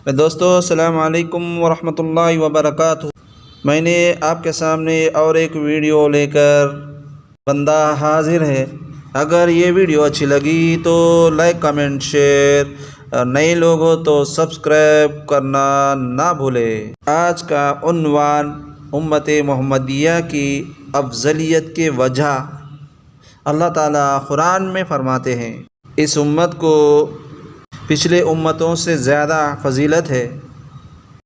دوستو السلام علیکم ورحمۃ اللہ وبرکاتہ۔ میں نے آپ کے سامنے اور ایک ویڈیو لے کر بندہ حاضر ہے۔ اگر یہ ویڈیو اچھی لگی تو لائک کمنٹ شیئر، نئے لوگ ہو تو سبسکرائب کرنا نہ بھولیں۔ آج کا عنوان امت محمدیہ کی افضلیت کی وجہ۔ اللہ تعالیٰ قرآن میں فرماتے ہیں اس امت کو پچھلے امتوں سے زیادہ فضیلت ہے۔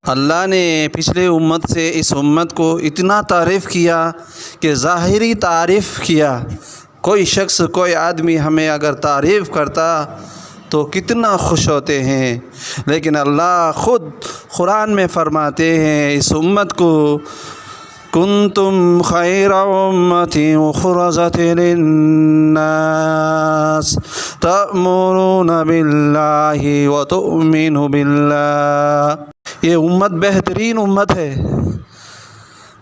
اللہ نے پچھلے امت سے اس امت کو اتنا تعریف کیا کہ ظاہری تعریف کیا۔ کوئی شخص کوئی آدمی ہمیں اگر تعریف کرتا تو کتنا خوش ہوتے ہیں، لیکن اللہ خود قرآن میں فرماتے ہیں اس امت کو کنتم خیر امت اخرجت للناس تأمرون باللہ وتؤمنون باللہ۔ یہ امت بہترین امت ہے،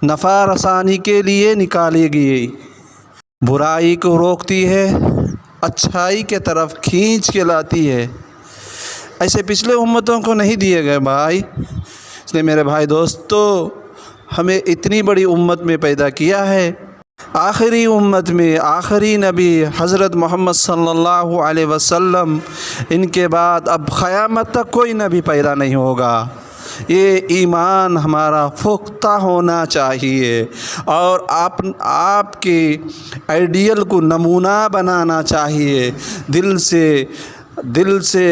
نفع رسانی کے لیے نکالی گئی، برائی کو روکتی ہے، اچھائی کے طرف کھینچ کے لاتی ہے۔ ایسے پچھلے امتوں کو نہیں دیے گئے بھائی، اس لیے میرے بھائی دوستو ہمیں اتنی بڑی امت میں پیدا کیا ہے۔ آخری امت میں آخری نبی حضرت محمد صلی اللہ علیہ وسلم، ان کے بعد اب قیامت تک کوئی نبی پیدا نہیں ہوگا۔ یہ ایمان ہمارا پختہ ہونا چاہیے اور آپ کے آئیڈیل کو نمونہ بنانا چاہیے۔ دل سے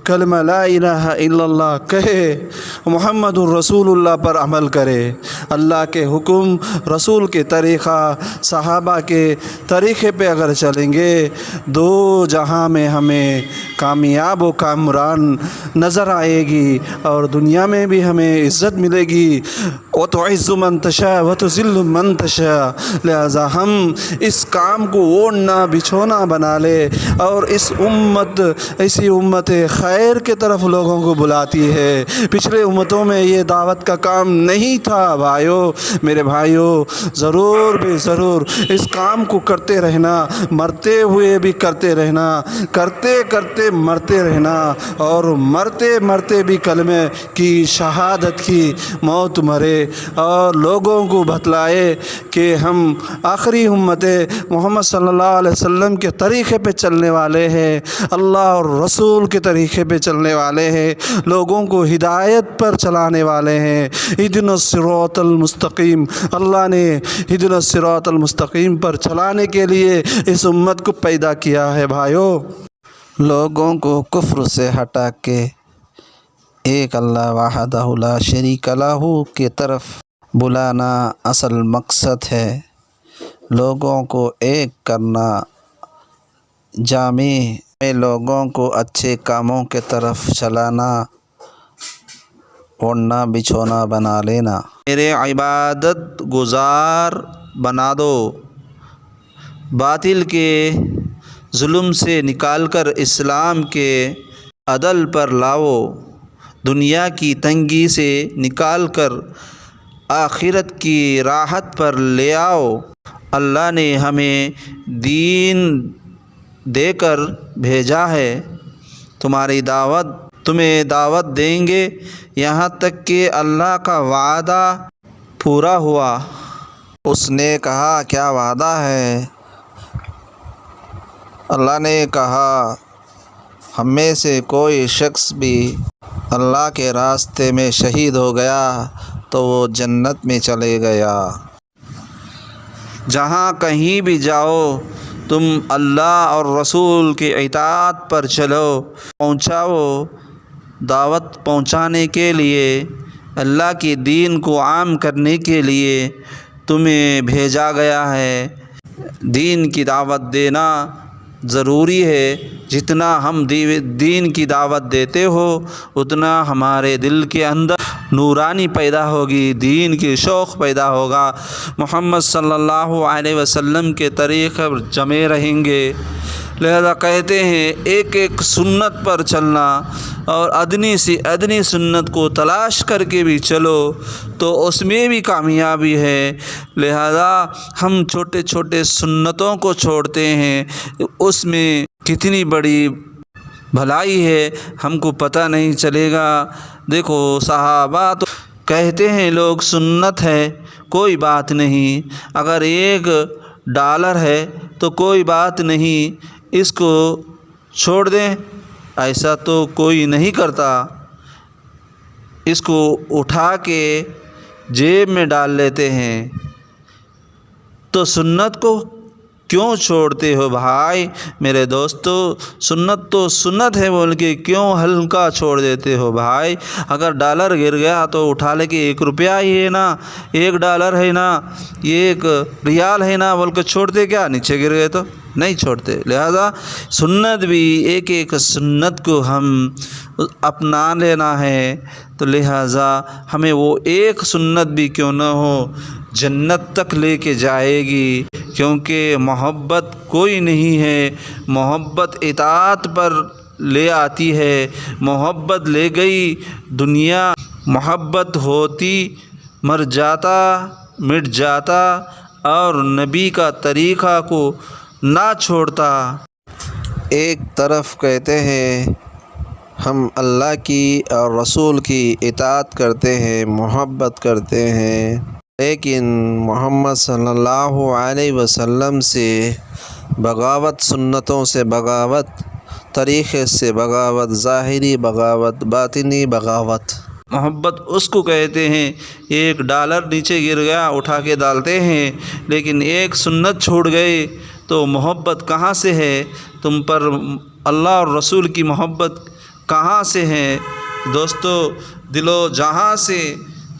کلمہ لا الہ الا اللہ کہے، محمد الرسول اللہ پر عمل کرے، اللہ کے حکم، رسول کے طریقہ، صحابہ کے طریقے پہ اگر چلیں گے دو جہاں میں ہمیں کامیاب و کامران نظر آئے گی اور دنیا میں بھی ہمیں عزت ملے گی۔ وَتُعِزُّ مَن تَشَاءُ وَتُذِلُّ مَن تَشَاءُ۔ لہذا ہم اس کام کو اوڑھنا بچھونا بنا لے اور اس امت ایسی امت خیر کے طرف لوگوں کو بلاتی ہے۔ پچھلے امتوں میں یہ دعوت کا کام نہیں تھا بھائیو، میرے بھائیو ضرور بھی ضرور اس کام کو کرتے رہنا، مرتے ہوئے بھی کرتے رہنا، کرتے کرتے مرتے رہنا اور مرتے مرتے بھی کلمے کی شہادت کی موت مرے اور لوگوں کو بتلائے کہ ہم آخری امت محمد صلی اللہ علیہ وسلم کے طریقے پہ چلنے والے ہیں، اللہ اور رسول کے طریقے پہ چلنے والے ہیں، لوگوں کو ہدایت پر چلانے والے ہیں۔ اہدنا الصراط المستقیم، اللہ نے اہدنا الصراط المستقیم پر چلانے کے لیے اس امت کو پیدا کیا ہے بھائیو۔ لوگوں کو کفر سے ہٹا کے ایک اللہ وحدہ لا شریک لہ کی طرف بلانا اصل مقصد ہے۔ لوگوں کو ایک کرنا، جامع لوگوں کو اچھے کاموں کے طرف چلانا، اوڑھنا بچھونا بنا لینا۔ میرے عبادت گزار بنا دو، باطل کے ظلم سے نکال کر اسلام کے عدل پر لاؤ، دنیا کی تنگی سے نکال کر آخرت کی راحت پر لے آؤ۔ اللہ نے ہمیں دین دے کر بھیجا ہے، تمہیں دعوت دیں گے یہاں تک کہ اللہ کا وعدہ پورا ہوا۔ اس نے کہا کیا وعدہ ہے؟ اللہ نے کہا ہم میں سے کوئی شخص بھی اللہ کے راستے میں شہید ہو گیا تو وہ جنت میں چلے گیا۔ جہاں کہیں بھی جاؤ تم اللہ اور رسول کی اطاعت پر چلو، پہنچاؤ۔ دعوت پہنچانے کے لیے، اللہ کی دین کو عام کرنے کے لیے تمہیں بھیجا گیا ہے۔ دین کی دعوت دینا ضروری ہے۔ جتنا ہم دین کی دعوت دیتے ہو اتنا ہمارے دل کے اندر نورانی پیدا ہوگی، دین کی شوق پیدا ہوگا، محمد صلی اللہ علیہ وسلم کے طریقے پر جمے رہیں گے۔ لہذا کہتے ہیں ایک ایک سنت پر چلنا اور ادنی سی ادنی سنت کو تلاش کر کے بھی چلو تو اس میں بھی کامیابی ہے۔ لہذا ہم چھوٹے چھوٹے سنتوں کو چھوڑتے ہیں، اس میں کتنی بڑی بھلائی ہے ہم کو پتہ نہیں چلے گا۔ دیکھو صحابہ تو کہتے ہیں لوگ سنت ہے کوئی بات نہیں، اگر $1 ہے تو کوئی بات نہیں، اس کو چھوڑ دیں، ایسا تو کوئی نہیں کرتا، اس کو اٹھا کے جیب میں ڈال لیتے ہیں۔ تو سنت کو کیوں چھوڑتے ہو بھائی میرے دوستو؟ سنت تو سنت ہے بول کے کیوں ہلکا چھوڑ دیتے ہو بھائی؟ اگر ڈالر گر گیا تو اٹھا لے کہ $1 ہی ہے نا، $1 ہے نا، $1 ہے نا بول کے چھوڑتے کیا؟ نیچے گر گئے تو نہیں چھوڑتے۔ لہذا سنت بھی ایک سنت کو ہم اپنا لینا ہے، تو لہذا ہمیں وہ ایک سنت بھی کیوں نہ ہو جنت تک لے کے جائے گی، کیونکہ محبت کوئی نہیں ہے، محبت اطاعت پر لے آتی ہے، محبت لے گئی دنیا، محبت ہوتی مر جاتا مٹ جاتا اور نبی کا طریقہ کو نہ چھوڑتا۔ ایک طرف کہتے ہیں ہم اللہ کی اور رسول کی اطاعت کرتے ہیں، محبت کرتے ہیں، لیکن محمد صلی اللہ علیہ وسلم سے بغاوت، سنتوں سے بغاوت، طریقے سے بغاوت، ظاہری بغاوت، باطنی بغاوت۔ محبت اس کو کہتے ہیں، $1 نیچے گر گیا اٹھا کے ڈالتے ہیں، لیکن ایک سنت چھوڑ گئے تو محبت کہاں سے ہے؟ تم پر اللہ اور رسول کی محبت کہاں سے ہے؟ دوستو دل و جہاں سے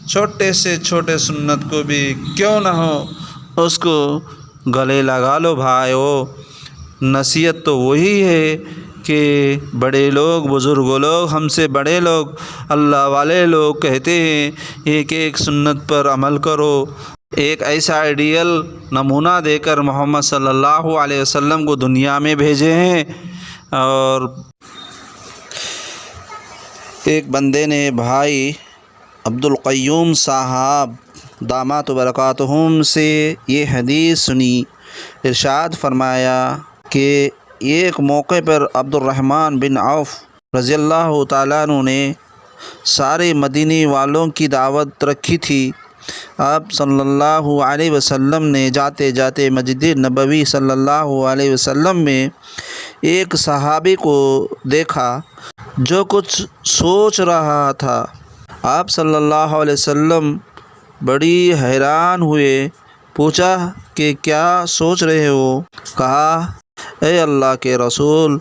چھوٹے سے چھوٹے سنت کو بھی کیوں نہ ہو اس کو گلے لگا لو بھائیو۔ نصیحت تو وہی ہے کہ بڑے لوگ، بزرگ لوگ، ہم سے بڑے لوگ، اللہ والے لوگ کہتے ہیں ایک سنت پر عمل کرو۔ ایک ایسا آئیڈیل نمونہ دے کر محمد صلی اللہ علیہ وسلم کو دنیا میں بھیجے ہیں، اور ایک بندے نے بھائی عبدالقیوم صاحب دامات برکاتہم سے یہ حدیث سنی، ارشاد فرمایا کہ ایک موقع پر عبد الرحمن بن عوف رضی اللہ تعالیٰ عنہ نے سارے مدینے والوں کی دعوت رکھی تھی۔ آپ صلی اللہ علیہ وسلم نے جاتے جاتے مسجد نبوی صلی اللہ علیہ وسلم میں ایک صحابی کو دیکھا جو کچھ سوچ رہا تھا۔ آپ صلی اللہ علیہ وسلم بڑی حیران ہوئے، پوچھا کہ کیا سوچ رہے ہو؟ کہا اے اللہ کے رسول،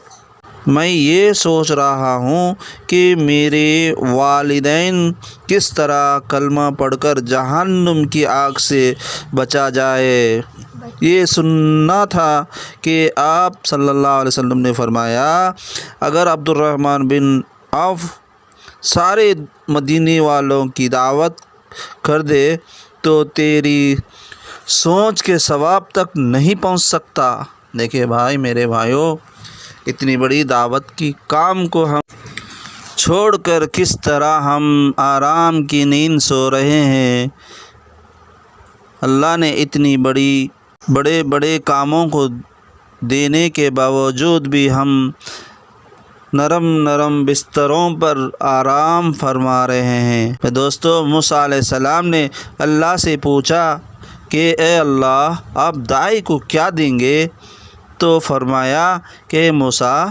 میں یہ سوچ رہا ہوں کہ میرے والدین کس طرح کلمہ پڑھ کر جہنم کی آگ سے بچا جائے۔ یہ سننا تھا کہ آپ صلی اللہ علیہ وسلم نے فرمایا اگر عبد الرحمن بن عوف سارے مدینے والوں کی دعوت کر دے تو تیری سوچ کے ثواب تک نہیں پہنچ سکتا۔ دیکھیں بھائی میرے بھائیوں، اتنی بڑی دعوت کی کام کو ہم چھوڑ کر کس طرح ہم آرام کی نیند سو رہے ہیں۔ اللہ نے اتنی بڑے بڑے کاموں کو دینے کے باوجود بھی ہم نرم بستروں پر آرام فرما رہے ہیں۔ دوستو موسیٰ علیہ السلام نے اللہ سے پوچھا کہ اے اللہ آپ داعی کو کیا دیں گے؟ تو فرمایا کہ موسیٰ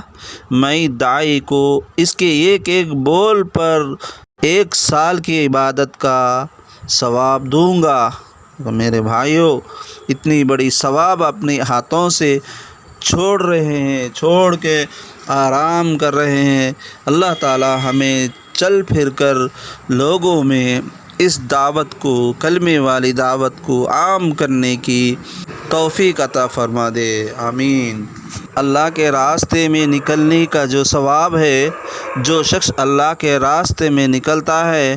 میں داعی کو اس کے ایک بول پر 1 سال کی عبادت کا ثواب دوں گا۔ میرے بھائیوں اتنی بڑی ثواب اپنے ہاتھوں سے چھوڑ رہے ہیں، چھوڑ کے آرام کر رہے ہیں۔ اللہ تعالی ہمیں چل پھر کر لوگوں میں اس دعوت کو، کلمے والی دعوت کو عام کرنے کی توفیق عطا فرما دے، آمین۔ اللہ کے راستے میں نکلنے کا جو ثواب ہے، جو شخص اللہ کے راستے میں نکلتا ہے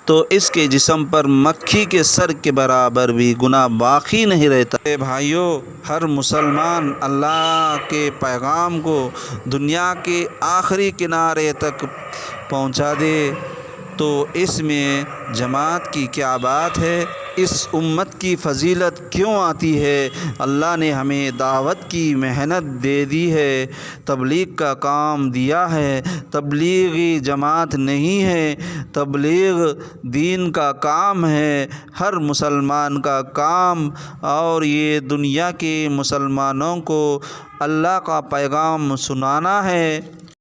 تو اس کے جسم پر مکھی کے سر کے برابر بھی گناہ باقی نہیں رہتا۔ اے بھائیو، ہر مسلمان اللہ کے پیغام کو دنیا کے آخری کنارے تک پہنچا دے تو اس میں جماعت کی کیا بات ہے؟ اس امت کی فضیلت کیوں آتی ہے؟ اللہ نے ہمیں دعوت کی محنت دے دی ہے، تبلیغ کا کام دیا ہے۔ تبلیغی جماعت نہیں ہے، تبلیغ دین کا کام ہے، ہر مسلمان کا کام، اور یہ دنیا کے مسلمانوں کو اللہ کا پیغام سنانا ہے۔